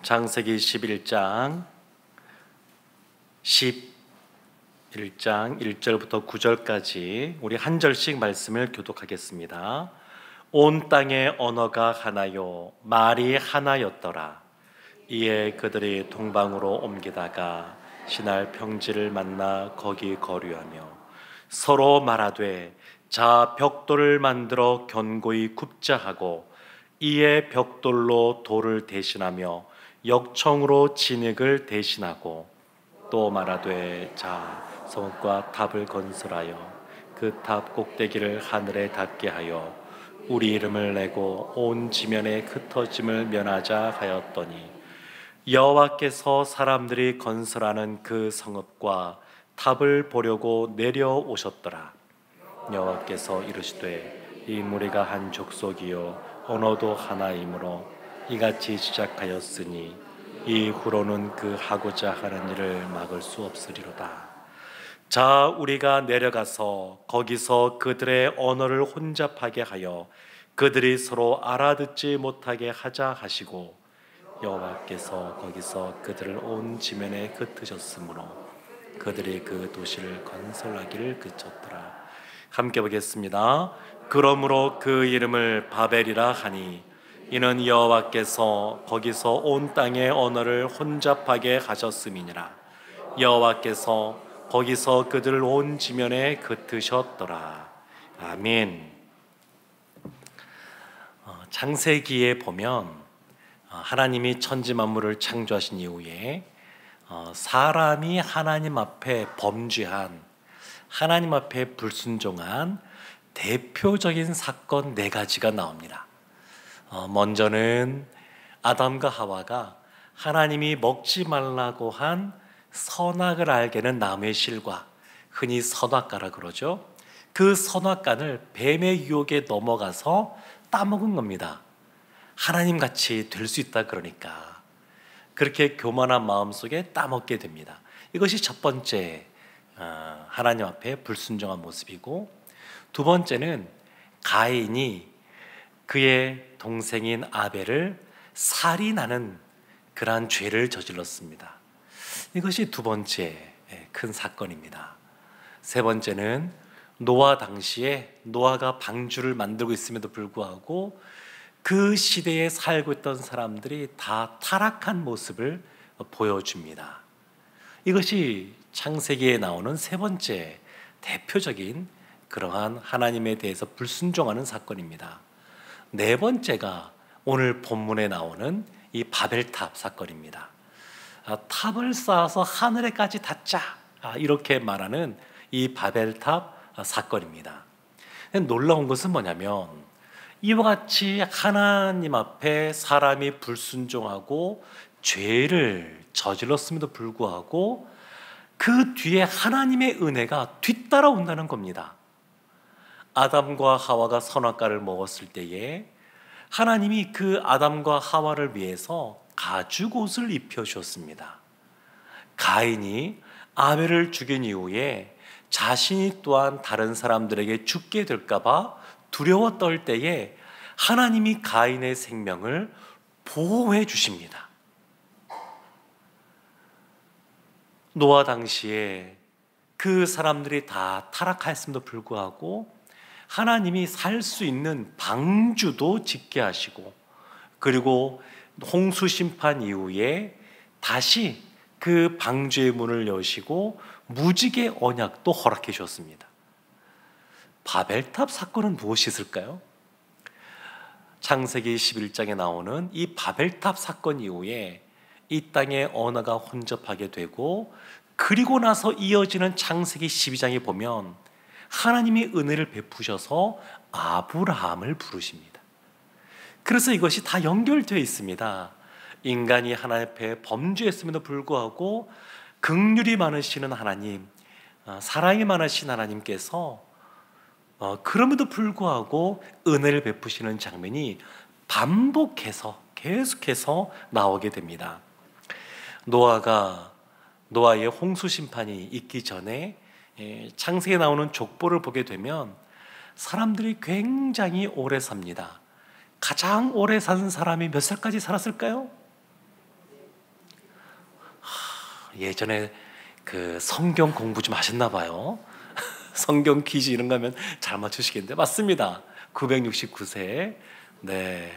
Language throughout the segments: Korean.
창세기 11장 1절부터 9절까지 우리 한 절씩 말씀을 교독하겠습니다. 온 땅의 언어가 하나요 말이 하나였더라. 이에 그들이 동방으로 옮기다가 신할 평지를 만나 거기 거류하며 서로 말하되 자 벽돌을 만들어 견고히 굽자 하고 이에 벽돌로 돌을 대신하며 역청으로 진흙을 대신하고 또 말하되 자 성읍과 탑을 건설하여 그 탑 꼭대기를 하늘에 닿게 하여 우리 이름을 내고 온 지면에 흩어짐을 면하자 하였더니 여호와께서 사람들이 건설하는 그 성읍과 탑을 보려고 내려오셨더라. 여호와께서 이르시되 이 무리가 한 족속이요 언어도 하나이므로 이같이 시작하였으니 이후로는 그 하고자 하는 일을 막을 수 없으리로다. 자 우리가 내려가서 거기서 그들의 언어를 혼잡하게 하여 그들이 서로 알아듣지 못하게 하자 하시고 여호와께서 거기서 그들을 온 지면에 흩으셨으므로 그들이 그 도시를 건설하기를 그쳤더라. 함께 보겠습니다. 그러므로 그 이름을 바벨이라 하니 이는 여호와께서 거기서 온 땅의 언어를 혼잡하게 하셨음이니라. 여호와께서 거기서 그들을 온 지면에 흩으셨더라. 아멘. 창세기에 보면 하나님이 천지 만물을 창조하신 이후에 사람이 하나님 앞에 범죄한, 하나님 앞에 불순종한 대표적인 사건 4가지가 나옵니다. 먼저는 아담과 하와가 하나님이 먹지 말라고 한 선악을 알게 하는 나무의 실과, 흔히 선악과라 그러죠. 그 선악과를 뱀의 유혹에 넘어가서 따먹은 겁니다. 하나님같이 될 수 있다 그러니까 그렇게 교만한 마음속에 따먹게 됩니다. 이것이 첫 번째 하나님 앞에 불순종한 모습이고, 두 번째는 가인이 그의 동생인 아벨을 살인하는 그러한 죄를 저질렀습니다. 이것이 두 번째 큰 사건입니다. 세 번째는 노아 당시에 노아가 방주를 만들고 있음에도 불구하고 그 시대에 살고 있던 사람들이 다 타락한 모습을 보여줍니다. 이것이 창세기에 나오는 세 번째 대표적인 그러한 하나님에 대해서 불순종하는 사건입니다. 네 번째가 오늘 본문에 나오는 이 바벨탑 사건입니다. 탑을 쌓아서 하늘에까지 닿자 이렇게 말하는 이 바벨탑 사건입니다. 놀라운 것은 뭐냐면 이와 같이 하나님 앞에 사람이 불순종하고 죄를 저질렀음에도 불구하고 그 뒤에 하나님의 은혜가 뒤따라온다는 겁니다. 아담과 하와가 선악과를 먹었을 때에 하나님이 그 아담과 하와를 위해서 가죽옷을 입혀주었습니다. 가인이 아벨을 죽인 이후에 자신이 또한 다른 사람들에게 죽게 될까 봐 두려워 떨 때에 하나님이 가인의 생명을 보호해 주십니다. 노아 당시에 그 사람들이 다 타락하였음에도 불구하고 하나님이 살 수 있는 방주도 짓게 하시고, 그리고 홍수 심판 이후에 다시 그 방주의 문을 여시고 무지개 언약도 허락해 주었습니다. 바벨탑 사건은 무엇이 있을까요? 창세기 11장에 나오는 이 바벨탑 사건 이후에 이 땅의 언어가 혼잡하게 되고, 그리고 나서 이어지는 창세기 12장에 보면 하나님이 은혜를 베푸셔서 아브라함을 부르십니다. 그래서 이것이 다 연결되어 있습니다. 인간이 하나님 앞에 범죄했음에도 불구하고 긍휼이 많으시는 하나님, 사랑이 많으신 하나님께서 그럼에도 불구하고 은혜를 베푸시는 장면이 반복해서 계속해서 나오게 됩니다. 노아의 홍수 심판이 있기 전에 창세기에 나오는 족보를 보게 되면 사람들이 굉장히 오래 삽니다. 가장 오래 산 사람이 몇 살까지 살았을까요? 예전에 그 성경 공부 좀 하셨나 봐요. 성경 퀴즈 이런 거 하면 잘 맞추시겠는데 맞습니다. 969세. 네.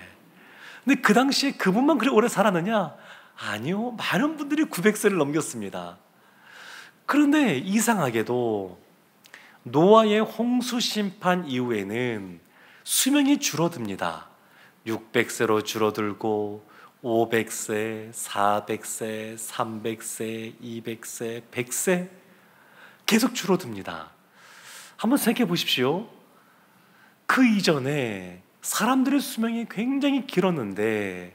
근데 그 당시에 그분만 그렇게 오래 살았느냐? 아니요. 많은 분들이 900세를 넘겼습니다. 그런데 이상하게도 노아의 홍수 심판 이후에는 수명이 줄어듭니다. 600세로 줄어들고 500세, 400세, 300세, 200세, 100세 계속 줄어듭니다. 한번 생각해 보십시오. 그 이전에 사람들의 수명이 굉장히 길었는데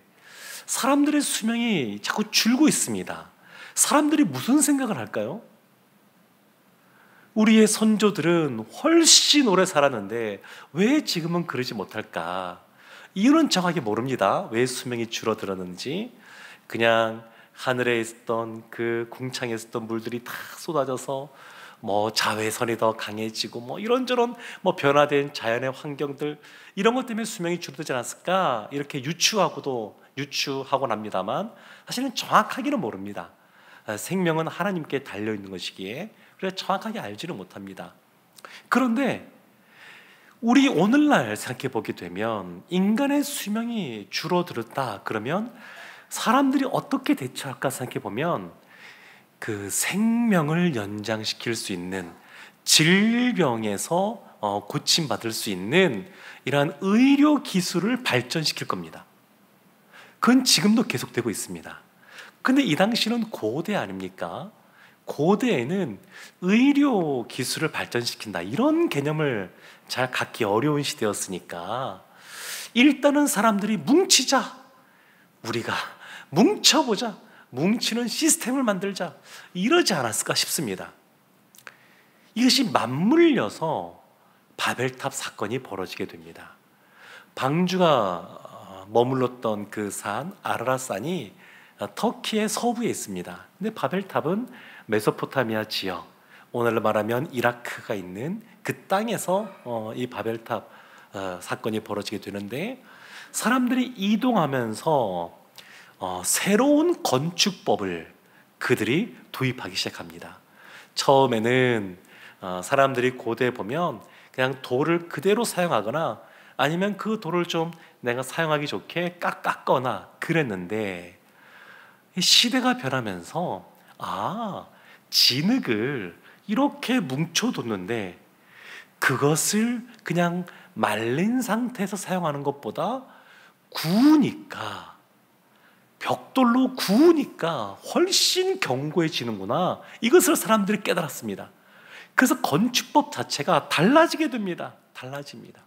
사람들의 수명이 자꾸 줄고 있습니다. 사람들이 무슨 생각을 할까요? 우리의 선조들은 훨씬 오래 살았는데 왜 지금은 그러지 못할까? 이유는 정확히 모릅니다. 왜 수명이 줄어들었는지. 그냥 하늘에 있었던 그 궁창에 있었던 물들이 다 쏟아져서 뭐 자외선이 더 강해지고 뭐 이런저런 뭐 변화된 자연의 환경들 이런 것 때문에 수명이 줄어들지 않았을까? 이렇게 유추하곤 합니다만 사실은 정확하게는 모릅니다. 생명은 하나님께 달려 있는 것이기에 그래서 정확하게 알지는 못합니다. 그런데 우리 오늘날 생각해 보게 되면 인간의 수명이 줄어들었다 그러면 사람들이 어떻게 대처할까 생각해 보면 그 생명을 연장시킬 수 있는 질병에서 고침받을 수 있는 이러한 의료 기술을 발전시킬 겁니다. 그건 지금도 계속되고 있습니다. 근데 이 당시는 고대 아닙니까? 고대에는 의료 기술을 발전시킨다 이런 개념을 잘 갖기 어려운 시대였으니까 일단은 사람들이 뭉치자, 우리가 뭉쳐보자, 뭉치는 시스템을 만들자 이러지 않았을까 싶습니다. 이것이 맞물려서 바벨탑 사건이 벌어지게 됩니다. 방주가 머물렀던 그 산 아라랏산이 터키의 서부에 있습니다. 근데 바벨탑은 메소포타미아 지역, 오늘로 말하면 이라크가 있는 그 땅에서 이 바벨탑 사건이 벌어지게 되는데 사람들이 이동하면서 새로운 건축법을 그들이 도입하기 시작합니다. 처음에는 사람들이 고대에 보면 그냥 돌을 그대로 사용하거나 아니면 그 돌을 좀 내가 사용하기 좋게 깎거나 그랬는데 시대가 변하면서 진흙을 이렇게 뭉쳐뒀는데 그것을 그냥 말린 상태에서 사용하는 것보다 구우니까, 벽돌로 구우니까 훨씬 견고해지는구나, 이것을 사람들이 깨달았습니다. 그래서 건축법 자체가 달라지게 됩니다. 달라집니다.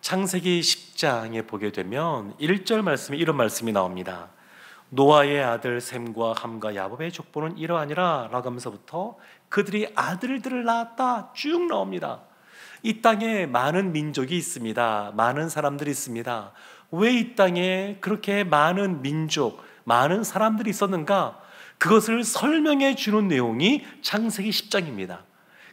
창세기 10장에 보게 되면 1절 말씀에 이런 말씀이 나옵니다. 노아의 아들 셈과 함과 야곱의 족보는 이러하니라 라고 하면서부터 그들이 아들들을 낳았다 쭉 나옵니다. 이 땅에 많은 민족이 있습니다. 많은 사람들이 있습니다. 왜 이 땅에 그렇게 많은 민족, 많은 사람들이 있었는가? 그것을 설명해 주는 내용이 창세기 10장입니다.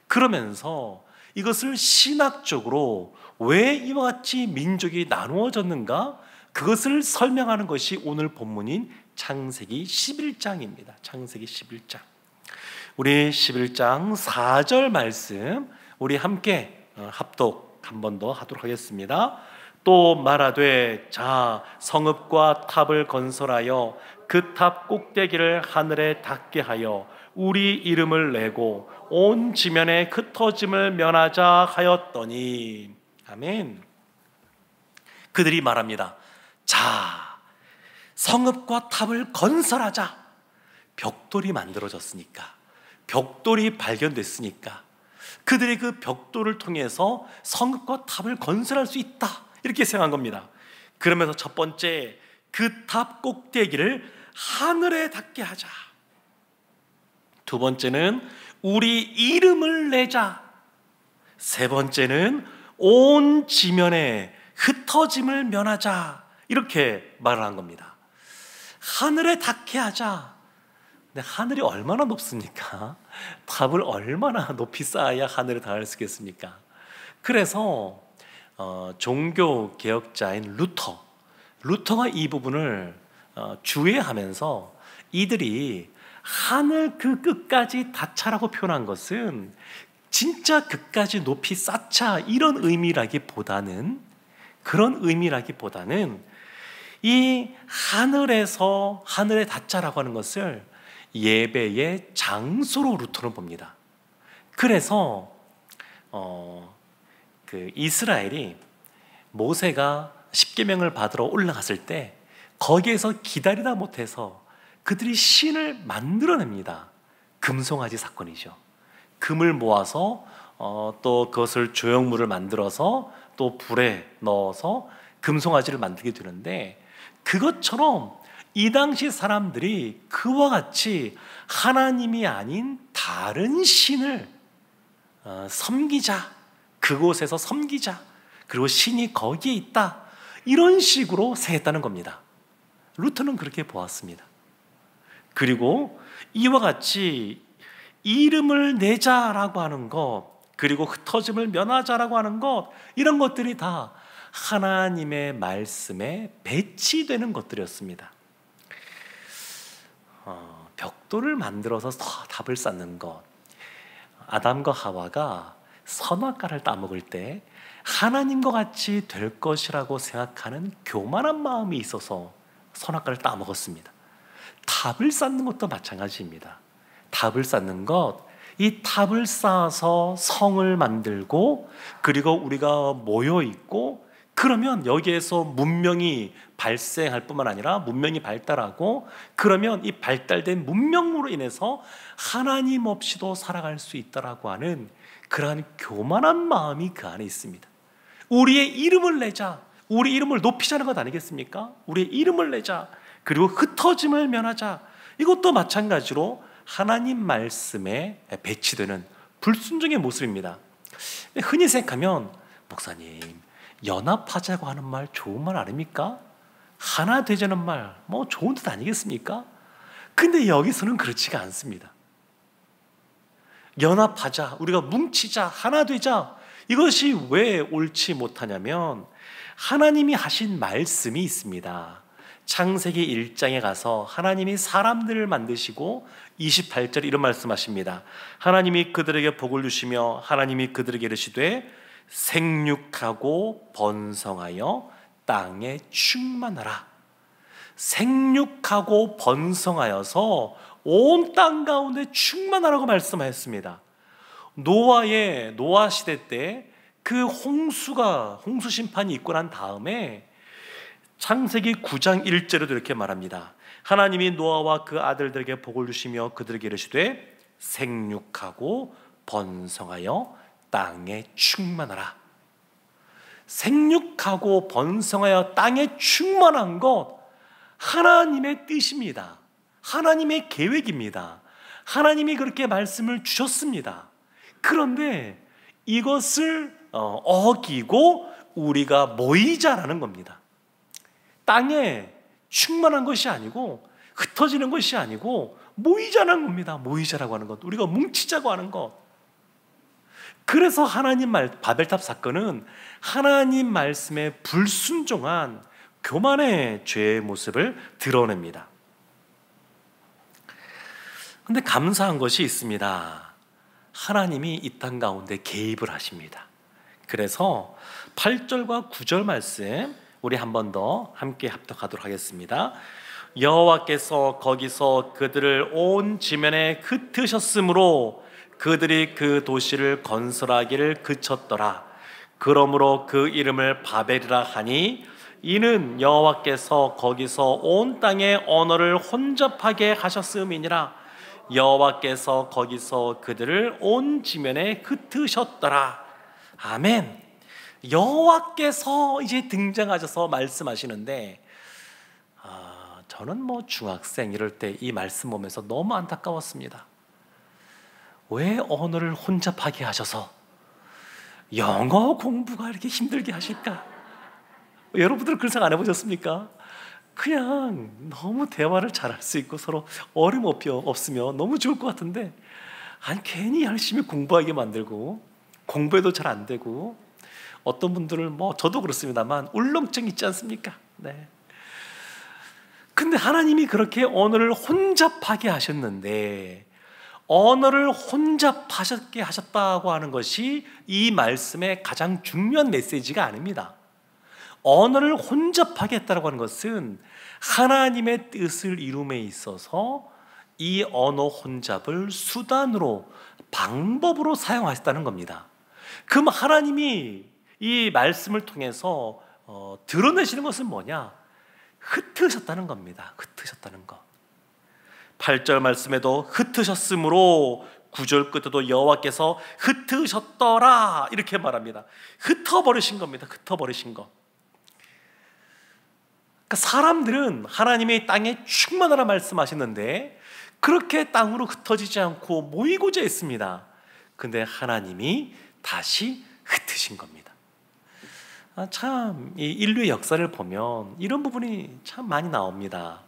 그러면서 이것을 신학적으로 왜 이와 같이 민족이 나누어졌는가? 그것을 설명하는 것이 오늘 본문인 창세기 11장입니다. 창세기 11장. 우리 11장 4절 말씀 우리 함께 합독 한 번 더 하도록 하겠습니다. 또 말하되 자 성읍과 탑을 건설하여 그 탑 꼭대기를 하늘에 닿게 하여 우리 이름을 내고 온 지면에 흩어짐을 면하자 하였더니. 아멘. 그들이 말합니다. 자 성읍과 탑을 건설하자. 벽돌이 만들어졌으니까, 벽돌이 발견됐으니까 그들이 그 벽돌을 통해서 성읍과 탑을 건설할 수 있다 이렇게 생각한 겁니다. 그러면서 첫 번째 그 탑 꼭대기를 하늘에 닿게 하자. 두 번째는 우리 이름을 내자. 세 번째는 온 지면에 흩어짐을 면하자 이렇게 말을 한 겁니다. 하늘에 닿게 하자. 근데 하늘이 얼마나 높습니까? 탑을 얼마나 높이 쌓아야 하늘에 닿을 수 있겠습니까? 그래서 종교 개혁자인 루터가 이 부분을 주의하면서 이들이 하늘 그 끝까지 닿자라고 표현한 것은 진짜 그까지 높이 쌓자 이런 의미라기보다는, 그런 의미라기보다는 이 하늘에서 하늘에 닿자라고 하는 것을 예배의 장소로 루터는 봅니다. 그래서 그 이스라엘이 모세가 십계명을 받으러 올라갔을 때 거기에서 기다리다 못해서 그들이 신을 만들어냅니다. 금송아지 사건이죠. 금을 모아서 또 그것을 조형물을 만들어서 또 불에 넣어서 금송아지를 만들게 되는데, 그것처럼 이 당시 사람들이 그와 같이 하나님이 아닌 다른 신을 섬기자, 그곳에서 섬기자, 그리고 신이 거기에 있다, 이런 식으로 생각했다는 겁니다. 루터는 그렇게 보았습니다. 그리고 이와 같이 이름을 내자라고 하는 것, 그리고 흩어짐을 면하자라고 하는 것, 이런 것들이 다 하나님의 말씀에 배치되는 것들이었습니다. 벽돌을 만들어서 답을 쌓는 것, 아담과 하와가 선악과를 따먹을 때 하나님과 같이 될 것이라고 생각하는 교만한 마음이 있어서 선악과를 따먹었습니다. 탑을 쌓는 것도 마찬가지입니다. 탑을 쌓는 것, 이 탑을 쌓아서 성을 만들고 그리고 우리가 모여 있고, 그러면 여기에서 문명이 발생할 뿐만 아니라 문명이 발달하고, 그러면 이 발달된 문명으로 인해서 하나님 없이도 살아갈 수 있다라고 하는 그러한 교만한 마음이 그 안에 있습니다. 우리의 이름을 내자, 우리 이름을 높이자는 것 아니겠습니까? 우리의 이름을 내자, 그리고 흩어짐을 면하자, 이것도 마찬가지로 하나님 말씀에 배치되는 불순종의 모습입니다. 흔히 생각하면, 목사님, 연합하자고 하는 말 좋은 말 아닙니까? 하나 되자는 말 뭐 좋은 뜻 아니겠습니까? 근데 여기서는 그렇지가 않습니다. 연합하자, 우리가 뭉치자, 하나 되자, 이것이 왜 옳지 못하냐면 하나님이 하신 말씀이 있습니다. 창세기 1장에 가서 하나님이 사람들을 만드시고 28절 이런 말씀하십니다. 하나님이 그들에게 복을 주시며 하나님이 그들에게 이르시되 생육하고 번성하여 땅에 충만하라. 생육하고 번성하여서 온 땅 가운데 충만하라고 말씀하였습니다. 노아 시대 때 그 홍수 심판이 있고 난 다음에 창세기 9장 1절에도 이렇게 말합니다. 하나님이 노아와 그 아들들에게 복을 주시며 그들에게 이르시되 생육하고 번성하여 땅에 충만하라. 생육하고 번성하여 땅에 충만한 것, 하나님의 뜻입니다. 하나님의 계획입니다. 하나님이 그렇게 말씀을 주셨습니다. 그런데 이것을 어기고 우리가 모이자라는 겁니다. 땅에 충만한 것이 아니고 흩어지는 것이 아니고 모이자라는 겁니다. 모이자라고 하는 것, 우리가 뭉치자고 하는 것. 그래서 바벨탑 사건은 하나님 말씀에 불순종한 교만의 죄의 모습을 드러냅니다. 그런데 감사한 것이 있습니다. 하나님이 이 땅 가운데 개입을 하십니다. 그래서 8절과 9절 말씀 우리 한 번 더 함께 합독하도록 하겠습니다. 여호와께서 거기서 그들을 온 지면에 흩으셨으므로 그들이 그 도시를 건설하기를 그쳤더라. 그러므로 그 이름을 바벨이라 하니 이는 여호와께서 거기서 온 땅의 언어를 혼잡하게 하셨음이니라. 여호와께서 거기서 그들을 온 지면에 흩으셨더라. 아멘. 여호와께서 이제 등장하셔서 말씀하시는데, 저는 중학생 이럴 때 이 말씀 보면서 너무 안타까웠습니다. 왜 언어를 혼잡하게 하셔서 영어 공부가 이렇게 힘들게 하실까? 여러분들 그런 생각 안 해보셨습니까? 그냥 너무 대화를 잘할 수 있고 서로 어려움 없으면 너무 좋을 것 같은데, 괜히 열심히 공부하게 만들고 공부해도 잘 안 되고, 어떤 분들은 저도 그렇습니다만 울렁증 있지 않습니까? 네. 근데 하나님이 그렇게 언어를 혼잡하게 하셨는데, 언어를 혼잡하게 하셨다고 하는 것이 이 말씀의 가장 중요한 메시지가 아닙니다. 언어를 혼잡하게 했다고 하는 것은 하나님의 뜻을 이룸에 있어서 이 언어 혼잡을 수단으로, 방법으로 사용하셨다는 겁니다. 그럼 하나님이 이 말씀을 통해서 드러내시는 것은 뭐냐? 흩으셨다는 겁니다. 흩으셨다는 것. 8절 말씀에도 흩으셨으므로 9절 끝에도 여호와께서 흩으셨더라 이렇게 말합니다. 흩어버리신 겁니다. 흩어버리신 것. 그러니까 사람들은 하나님의 땅에 충만하라 말씀하셨는데 그렇게 땅으로 흩어지지 않고 모이고자 했습니다. 근데 하나님이 다시 흩으신 겁니다. 참, 이 인류의 역사를 보면 이런 부분이 참 많이 나옵니다.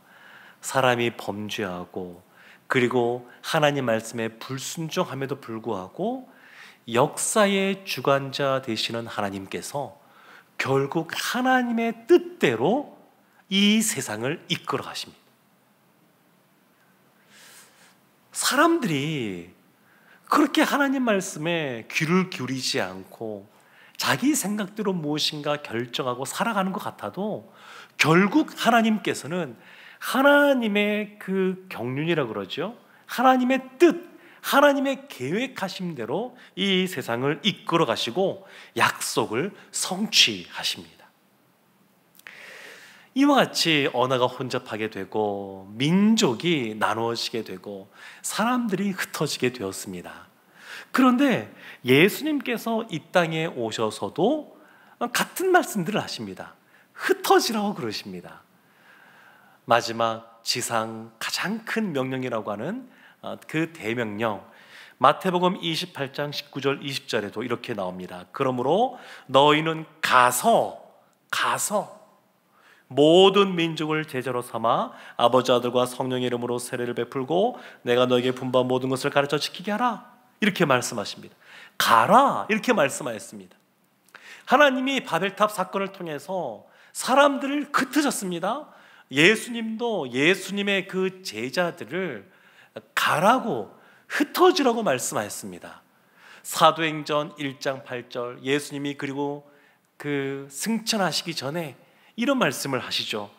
사람이 범죄하고, 그리고 하나님 말씀에 불순종함에도 불구하고 역사의 주관자 되시는 하나님께서 결국 하나님의 뜻대로 이 세상을 이끌어 가십니다. 사람들이 그렇게 하나님 말씀에 귀를 기울이지 않고 자기 생각대로 무엇인가 결정하고 살아가는 것 같아도 결국 하나님께서는 하나님의 그 경륜이라고 그러죠. 하나님의 뜻, 하나님의 계획하심대로 이 세상을 이끌어 가시고 약속을 성취하십니다. 이와 같이 언어가 혼잡하게 되고 민족이 나누어지게 되고 사람들이 흩어지게 되었습니다. 그런데 예수님께서 이 땅에 오셔서도 같은 말씀들을 하십니다. 흩어지라고 그러십니다. 마지막 지상 가장 큰 명령이라고 하는 그 대명령, 마태복음 28장 19절 20절에도 이렇게 나옵니다. 그러므로 너희는 가서 모든 민족을 제자로 삼아 아버지 아들과 성령의 이름으로 세례를 베풀고 내가 너에게 분부한 모든 것을 가르쳐 지키게 하라 이렇게 말씀하십니다. 가라 이렇게 말씀하였습니다. 하나님이 바벨탑 사건을 통해서 사람들을 흩으셨습니다. 예수님도 예수님의 그 제자들을 가라고, 흩어지라고 말씀하였습니다. 사도행전 1장 8절 예수님이 그리고 그 승천하시기 전에 이런 말씀을 하시죠.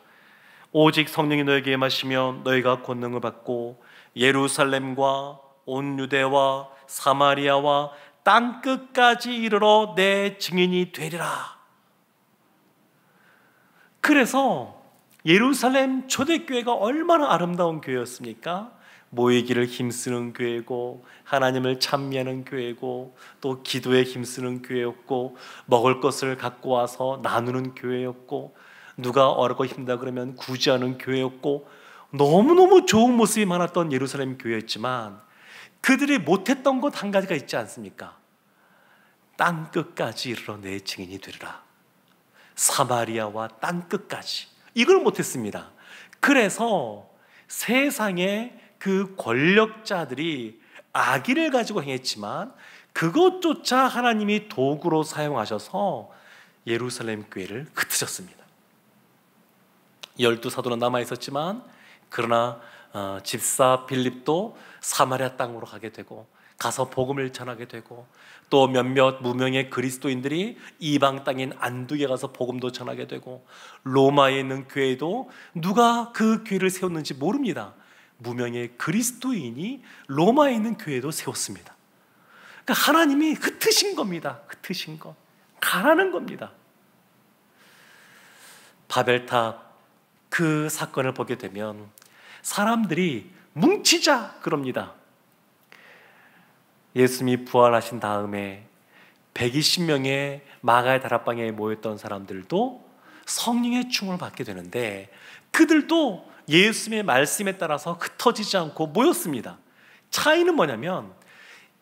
오직 성령이 너에게 임하시면 너희가 권능을 받고 예루살렘과 온 유대와 사마리아와 땅끝까지 이르러 내 증인이 되리라. 그래서 예루살렘 초대교회가 얼마나 아름다운 교회였습니까? 모이기를 힘쓰는 교회고 하나님을 찬미하는 교회고 또 기도에 힘쓰는 교회였고 먹을 것을 갖고 와서 나누는 교회였고 누가 어렵고 힘들다 그러면 구제하는 교회였고 너무너무 좋은 모습이 많았던 예루살렘 교회였지만 그들이 못했던 것 한 가지가 있지 않습니까? 땅끝까지 이르러 내 증인이 되리라. 사마리아와 땅끝까지 이걸 못했습니다. 그래서 세상에 그 권력자들이 악의를 가지고 행했지만 그것조차 하나님이 도구로 사용하셔서 예루살렘 교회를 흩으셨습니다. 12사도는 남아있었지만 그러나 집사 빌립도 사마리아 땅으로 가게 되고 가서 복음을 전하게 되고 또 몇몇 무명의 그리스도인들이 이방 땅인 안두에 가서 복음도 전하게 되고 로마에 있는 교회도 누가 그 교회를 세웠는지 모릅니다. 무명의 그리스도인이 로마에 있는 교회도 세웠습니다. 그러니까 하나님이 흩으신 겁니다. 흩으신 것, 가라는 겁니다. 바벨탑 그 사건을 보게 되면 사람들이 뭉치자 그럽니다. 예수님이 부활하신 다음에 120명의 마가의 다락방에 모였던 사람들도 성령의 충만을 받게 되는데 그들도 예수님의 말씀에 따라서 흩어지지 않고 모였습니다. 차이는 뭐냐면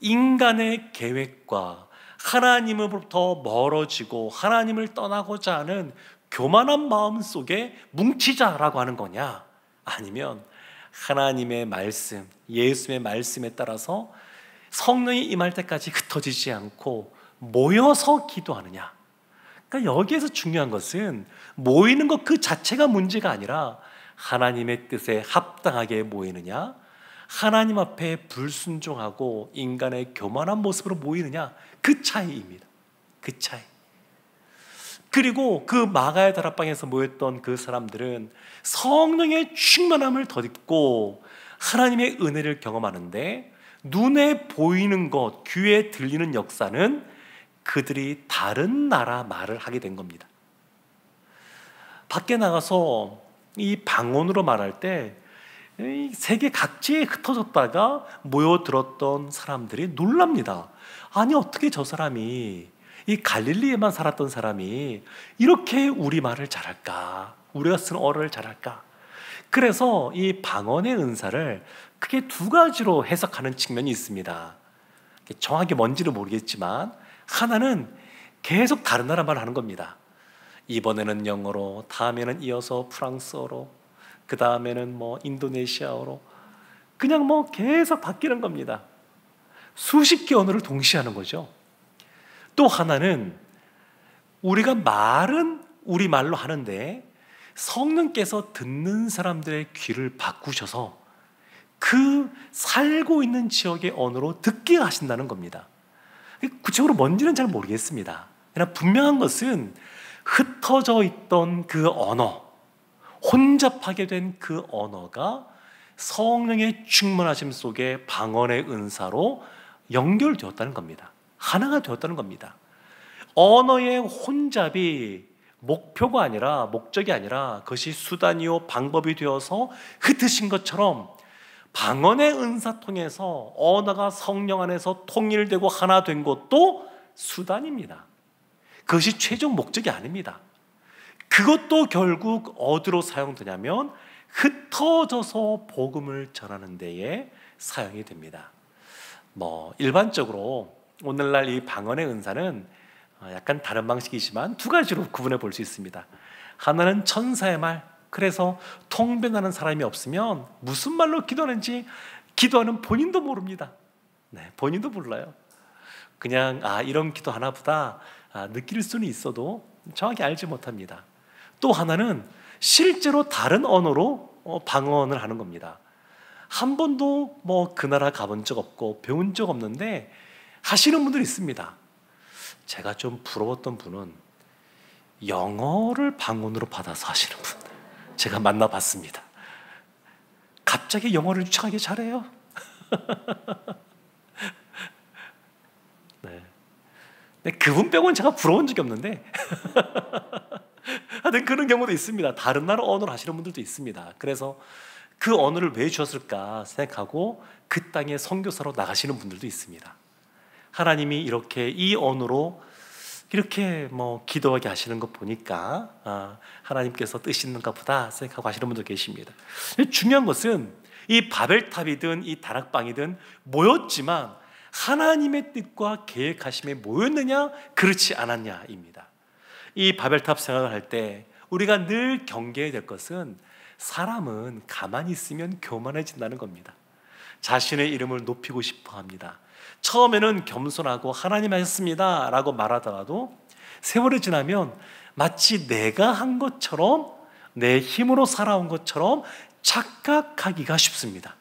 인간의 계획과 하나님으로부터 멀어지고 하나님을 떠나고자 하는 교만한 마음 속에 뭉치자라고 하는 거냐, 아니면 하나님의 말씀, 예수님의 말씀에 따라서 성령이 임할 때까지 흩어지지 않고 모여서 기도하느냐. 그러니까 여기에서 중요한 것은 모이는 것 그 자체가 문제가 아니라 하나님의 뜻에 합당하게 모이느냐, 하나님 앞에 불순종하고 인간의 교만한 모습으로 모이느냐, 그 차이입니다. 그 차이. 그리고 그 마가의 다락방에서 모였던 그 사람들은 성령의 충만함을 덧입고 하나님의 은혜를 경험하는데, 눈에 보이는 것, 귀에 들리는 역사는 그들이 다른 나라 말을 하게 된 겁니다. 밖에 나가서 이 방언으로 말할 때 세계 각지에 흩어졌다가 모여들었던 사람들이 놀랍니다. 아니, 어떻게 저 사람이, 이 갈릴리에만 살았던 사람이 이렇게 우리말을 잘할까, 우리가 쓰는 어를 잘할까. 그래서 이 방언의 은사를 크게 두 가지로 해석하는 측면이 있습니다. 정확히 뭔지는 모르겠지만 하나는 계속 다른 나라 말을 하는 겁니다. 이번에는 영어로, 다음에는 이어서 프랑스어로, 그 다음에는 인도네시아어로, 그냥 계속 바뀌는 겁니다. 수십 개 언어를 동시에 하는 거죠. 또 하나는 우리가 말은 우리말로 하는데 성령께서 듣는 사람들의 귀를 바꾸셔서 그 살고 있는 지역의 언어로 듣게 하신다는 겁니다. 구체적으로 뭔지는 잘 모르겠습니다. 그러나 분명한 것은 흩어져 있던 그 언어, 혼잡하게 된 그 언어가 성령의 충만하심 속에 방언의 은사로 연결되었다는 겁니다. 하나가 되었다는 겁니다. 언어의 혼잡이 목표가 아니라, 목적이 아니라 그것이 수단이요 방법이 되어서 흩으신 것처럼 방언의 은사 통해서 언어가 성령 안에서 통일되고 하나 된 것도 수단입니다. 그것이 최종 목적이 아닙니다. 그것도 결국 어디로 사용되냐면 흩어져서 복음을 전하는 데에 사용이 됩니다. 일반적으로 오늘날 이 방언의 은사는 약간 다른 방식이지만 두 가지로 구분해 볼 수 있습니다. 하나는 천사의 말, 그래서 통변하는 사람이 없으면 무슨 말로 기도하는지 기도하는 본인도 모릅니다. 본인도 몰라요. 그냥 이런 기도 하나 보다 느낄 수는 있어도 정확히 알지 못합니다. 또 하나는 실제로 다른 언어로 방언을 하는 겁니다. 한 번도 그 나라 가본 적 없고 배운 적 없는데 하시는 분들이 있습니다. 제가 좀 부러웠던 분은 영어를 방언으로 받아서 하시는 분, 제가 만나봤습니다. 갑자기 영어를 유창하게 잘해요. 그분 빼고는 제가 부러운 적이 없는데 하여튼 그런 경우도 있습니다. 다른 나라 언어를 하시는 분들도 있습니다. 그래서 그 언어를 왜 주셨을까 생각하고 그 땅에 선교사로 나가시는 분들도 있습니다. 하나님이 이렇게 이 언어로 이렇게 기도하게 하시는 것 보니까 하나님께서 뜻이 있는가 보다 생각하고 하시는 분도 계십니다. 중요한 것은 이 바벨탑이든 이 다락방이든 모였지만 하나님의 뜻과 계획하심에 모였느냐 그렇지 않았냐입니다. 이 바벨탑 생각을 할 때 우리가 늘 경계해야 될 것은 사람은 가만히 있으면 교만해진다는 겁니다. 자신의 이름을 높이고 싶어 합니다. 처음에는 겸손하고 하나님 하셨습니다 라고 말하다가도 세월이 지나면 마치 내가 한 것처럼, 내 힘으로 살아온 것처럼 착각하기가 쉽습니다.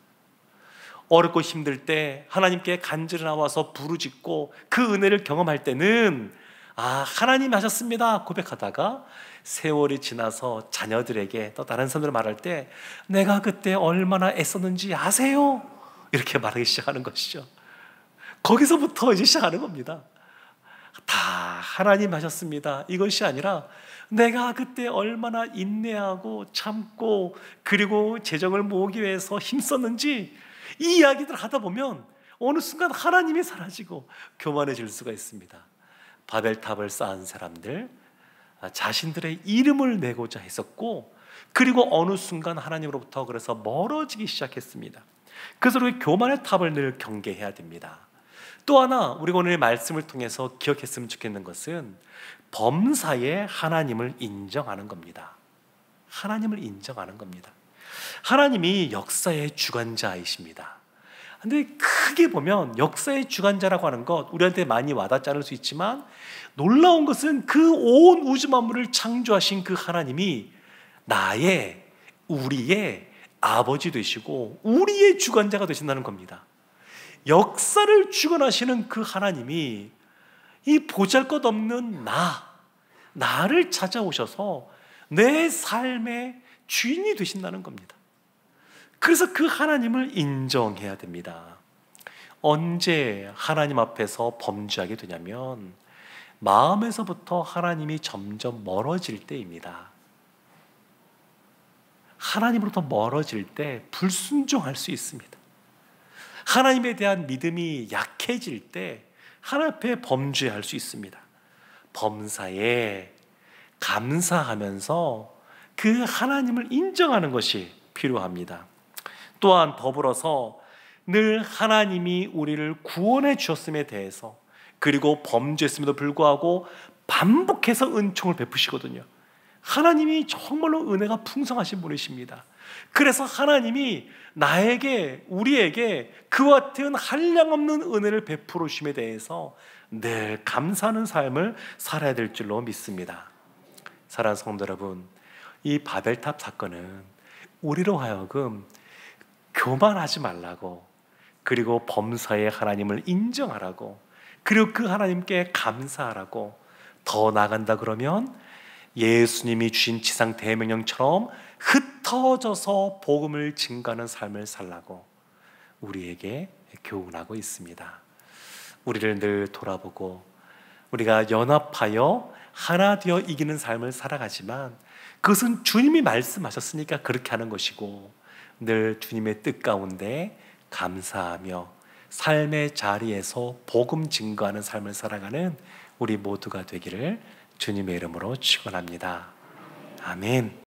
어렵고 힘들 때 하나님께 간절히 나와서 부르짖고 그 은혜를 경험할 때는 하나님 하셨습니다 고백하다가 세월이 지나서 자녀들에게 또 다른 사람들 말할 때 내가 그때 얼마나 애썼는지 아세요? 이렇게 말하기 시작하는 것이죠. 거기서부터 이제 시작하는 겁니다. 다 하나님 하셨습니다 이것이 아니라 내가 그때 얼마나 인내하고 참고 그리고 재정을 모으기 위해서 힘썼는지 이 이야기들 하다 보면 어느 순간 하나님이 사라지고 교만해질 수가 있습니다. 바벨탑을 쌓은 사람들 자신들의 이름을 내고자 했었고 그리고 어느 순간 하나님으로부터 그래서 멀어지기 시작했습니다. 그래서 우리 교만의 탑을 늘 경계해야 됩니다. 또 하나 우리가 오늘 말씀을 통해서 기억했으면 좋겠는 것은 범사에 하나님을 인정하는 겁니다. 하나님을 인정하는 겁니다. 하나님이 역사의 주관자이십니다. 근데 크게 보면 역사의 주관자라고 하는 것 우리한테 많이 와닿지 않을 수 있지만 놀라운 것은 그 온 우주 만물을 창조하신 그 하나님이 나의 우리의 아버지 되시고 우리의 주관자가 되신다는 겁니다. 역사를 주관하시는 그 하나님이 이 보잘것없는 나를 찾아오셔서 내 삶의 주인이 되신다는 겁니다. 그래서 그 하나님을 인정해야 됩니다. 언제 하나님 앞에서 범죄하게 되냐면 마음에서부터 하나님이 점점 멀어질 때입니다. 하나님으로부터 멀어질 때 불순종할 수 있습니다. 하나님에 대한 믿음이 약해질 때 하나님 앞에 범죄할 수 있습니다. 범사에 감사하면서 그 하나님을 인정하는 것이 필요합니다. 또한 더불어서 늘 하나님이 우리를 구원해 주셨음에 대해서, 그리고 범죄했음에도 불구하고 반복해서 은총을 베푸시거든요. 하나님이 정말로 은혜가 풍성하신 분이십니다. 그래서 하나님이 나에게, 우리에게 그와 같은 한량없는 은혜를 베풀어 주심에 대해서 늘 감사하는 삶을 살아야 될 줄로 믿습니다. 사랑하는 성도 여러분, 이 바벨탑 사건은 우리로 하여금 교만하지 말라고, 그리고 범사의 하나님을 인정하라고, 그리고 그 하나님께 감사하라고, 더 나아간다 그러면 예수님이 주신 지상 대명령처럼 흩어져서 복음을 증거하는 삶을 살라고 우리에게 교훈하고 있습니다. 우리를 늘 돌아보고 우리가 연합하여 하나 되어 이기는 삶을 살아가지만 그것은 주님이 말씀하셨으니까 그렇게 하는 것이고, 늘 주님의 뜻 가운데 감사하며 삶의 자리에서 복음 증거하는 삶을 살아가는 우리 모두가 되기를 주님의 이름으로 축원합니다. 아멘.